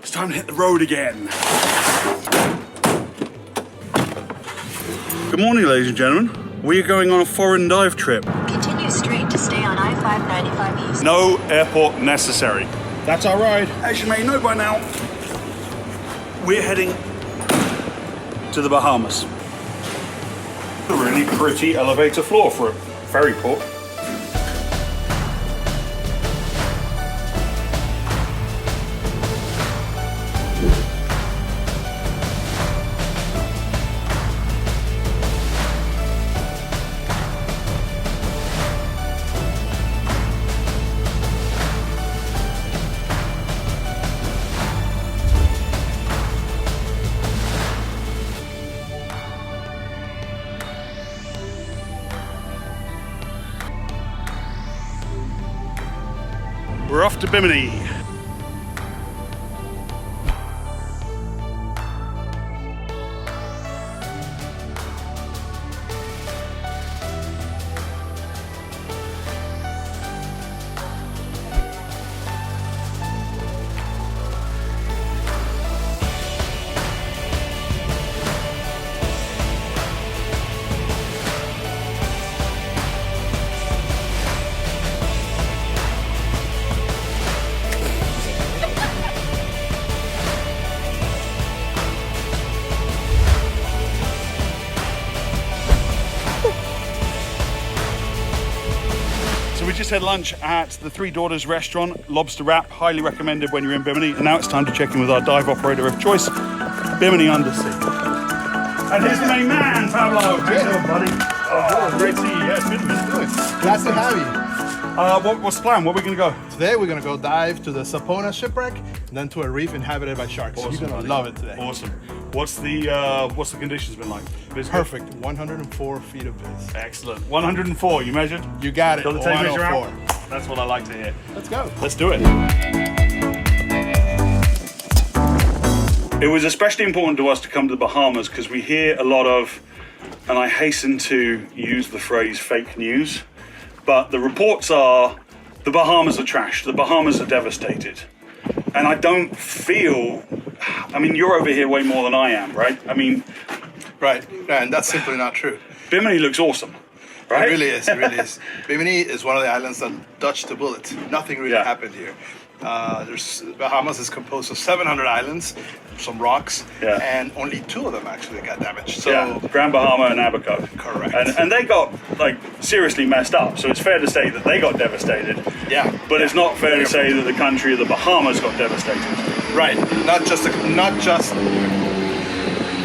It's time to hit the road again. Good morning, ladies and gentlemen. We are going on a foreign dive trip. Continue straight to stay on I-595 East. No airport necessary. That's our ride. As you may know by now, we're heading to the Bahamas. A really pretty elevator floor for a ferry port. We're off to Bimini. So we just had lunch at the Three Daughters restaurant, lobster wrap, highly recommended when you're in Bimini. And now it's time to check in with our dive operator of choice, Bimini Undersea. And here's the main man, Pablo. How you doing, buddy? Oh, great to see you. Yeah, it's been a minute. Glad to have you. What's the plan? Where are we going to go? Today we're gonna go dive to the Saponin Shipwreck and then to a reef inhabited by sharks. Awesome, You're gonna buddy. love it today. Awesome. What's the conditions been like? Busy? Perfect. 104 feet of biz. Excellent. 104. You measured? You got it. Got the tape measure out? 104. That's what I like to hear. Let's go. Let's do it. It was especially important to us to come to the Bahamas because we hear a lot of, and I hasten to use the phrase fake news, but the reports are the Bahamas are trashed, the Bahamas are devastated. And I don't feel, I mean, you're over here way more than I am, right? I mean, Right. And that's simply not true. Bimini looks awesome, right? It really is. It really is. Bimini is one of the islands that dodged the bullet. Nothing really Yeah. happened here. Bahamas is composed of 700 islands, some rocks, Yeah. and only 2 of them actually got damaged. So Yeah, Grand Bahama and Abaco. Correct. And they got like seriously messed up. So it's fair to say that they got devastated. yeah, But it's not fair to say that the country of the Bahamas got devastated. right. Not just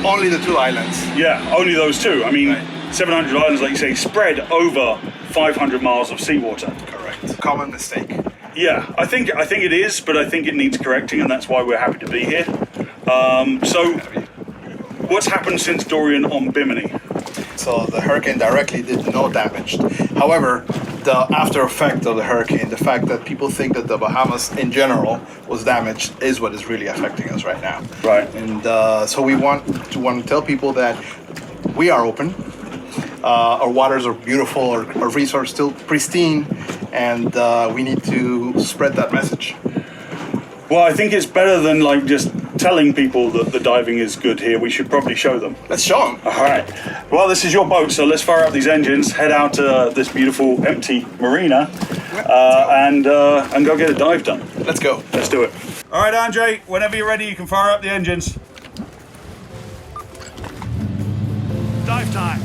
only the 2 islands. Yeah, only those 2. I mean, Right. 700 islands, like you say, spread over 500 miles of seawater. Correct. Common mistake. Yeah, I think it is, but I think it needs correcting, and that's why we're happy to be here. So, what's happened since Dorian on Bimini? So the hurricane directly did no damage. However, the after effect of the hurricane, the fact that people think that the Bahamas in general was damaged, is what is really affecting us right now. Right. And so we want to tell people that we are open. Our waters are beautiful. Our reefs are still pristine, and we need to spread that message. Well, I think it's better than like just telling people that the diving is good here. We should probably show them. Let's show them. All right. Well, this is your boat, so let's fire up these engines, head out to this beautiful empty marina, and go get a dive done. Let's go. Let's do it. All right, Andre, whenever you're ready, you can fire up the engines. Dive time.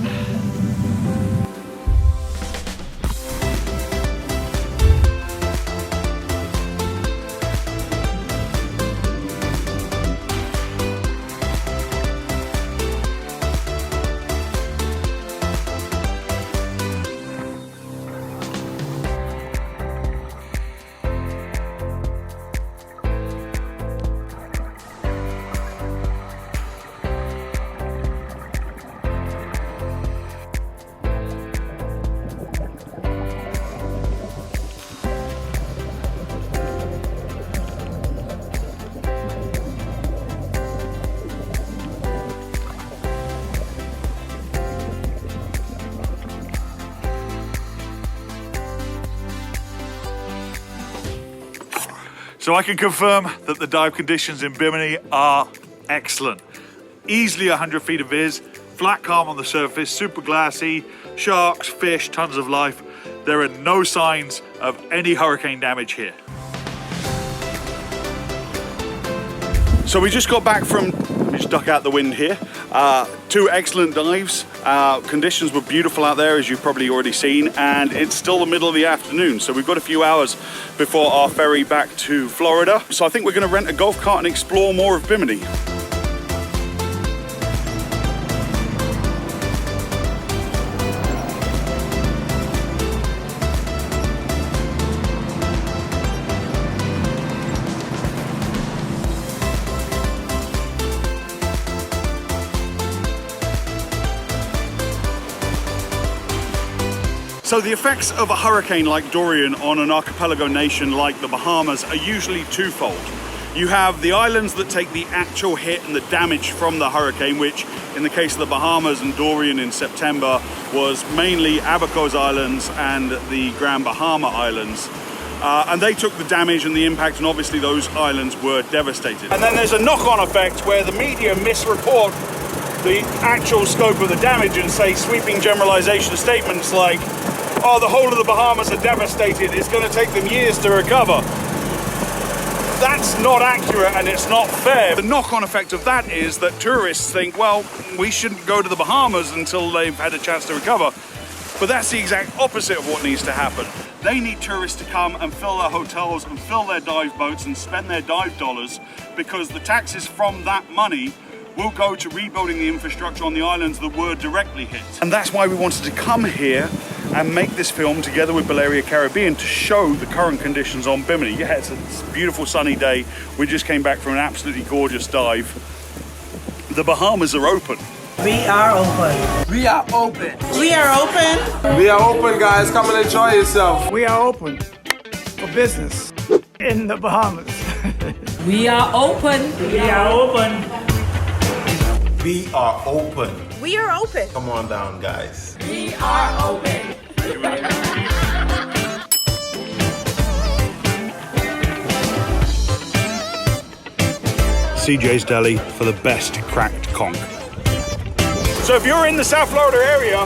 So I can confirm that the dive conditions in Bimini are excellent. Easily 100 feet of viz, flat calm on the surface, super glassy, sharks, fish, tons of life. There are no signs of any hurricane damage here. So we just got back from, we just duck out the wind here, 2 excellent dives. Conditions were beautiful out there, as you've probably already seen, and it's still the middle of the afternoon, so we've got a few hours before our ferry back to Florida. So I think we're going to rent a golf cart and explore more of Bimini. So the effects of a hurricane like Dorian on an archipelago nation like the Bahamas are usually twofold. You have the islands that take the actual hit and the damage from the hurricane, which in the case of the Bahamas and Dorian in September was mainly Abacos Islands and the Grand Bahama Islands. And they took the damage and the impact, and obviously those islands were devastated. And then there's a knock-on effect where the media misreport the actual scope of the damage and say sweeping generalization statements like, oh, the whole of the Bahamas are devastated, it's going to take them years to recover. That's not accurate and it's not fair. The knock-on effect of that is that tourists think, well, we shouldn't go to the Bahamas until they've had a chance to recover. But that's the exact opposite of what needs to happen. They need tourists to come and fill their hotels and fill their dive boats and spend their dive dollars, because the taxes from that money will go to rebuilding the infrastructure on the islands that were directly hit. And that's why we wanted to come here and make this film together with Balearia Caribbean to show the current conditions on Bimini. Yeah, it's a beautiful sunny day. We just came back from an absolutely gorgeous dive. The Bahamas are open. We are open. We are open. We are open. We are open, guys. Come and enjoy yourself. We are open for business in the Bahamas. We are open. We are open. We are open. We are open. Come on down, guys. We are open. CJ's Deli for the best cracked conch. So if you're in the South Florida area,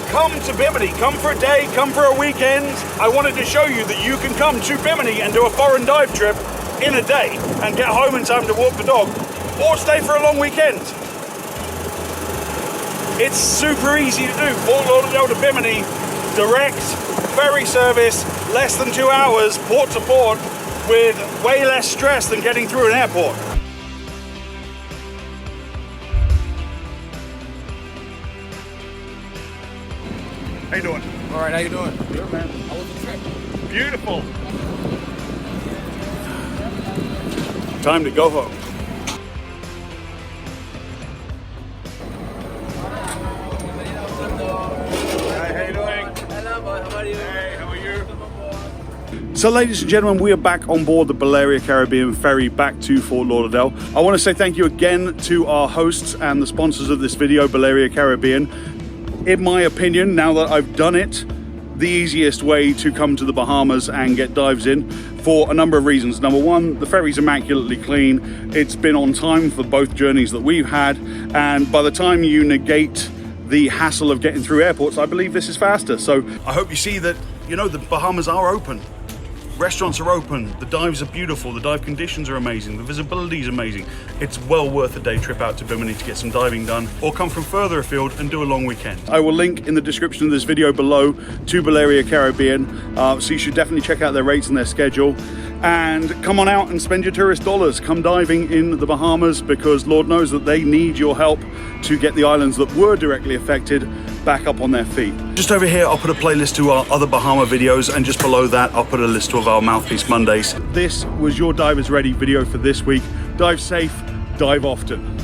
come to Bimini. Come for a day, come for a weekend. I wanted to show you that you can come to Bimini and do a foreign dive trip in a day and get home in time to walk the dog, or stay for a long weekend. It's super easy to do. Fort Lauderdale to Bimini, direct ferry service, less than 2 hours, port to port, with way less stress than getting through an airport. How you doing? All right, how you doing? Good, man. How was the trip? Beautiful. Time to go home. So ladies and gentlemen, we are back on board the Balearia Caribbean ferry back to Fort Lauderdale. I want to say thank you again to our hosts and the sponsors of this video, Balearia Caribbean. In my opinion, now that I've done it, the easiest way to come to the Bahamas and get dives in, for a number of reasons. Number one, the ferry's immaculately clean. It's been on time for both journeys that we've had, and by the time you negate the hassle of getting through airports, I believe this is faster. So I hope you see that, you know, the Bahamas are open. Restaurants are open, the dives are beautiful, the dive conditions are amazing, the visibility is amazing. It's well worth a day trip out to Bimini to get some diving done, or come from further afield and do a long weekend. I will link in the description of this video below to Balearia Caribbean, so you should definitely check out their rates and their schedule. And come on out and spend your tourist dollars. Come diving in the Bahamas, because Lord knows that they need your help to get the islands that were directly affected back up on their feet. Just over here, I'll put a playlist to our other Bahama videos, and just below that, I'll put a list of our Mouthpiece Mondays. This was your Divers Ready video for this week. Dive safe, dive often.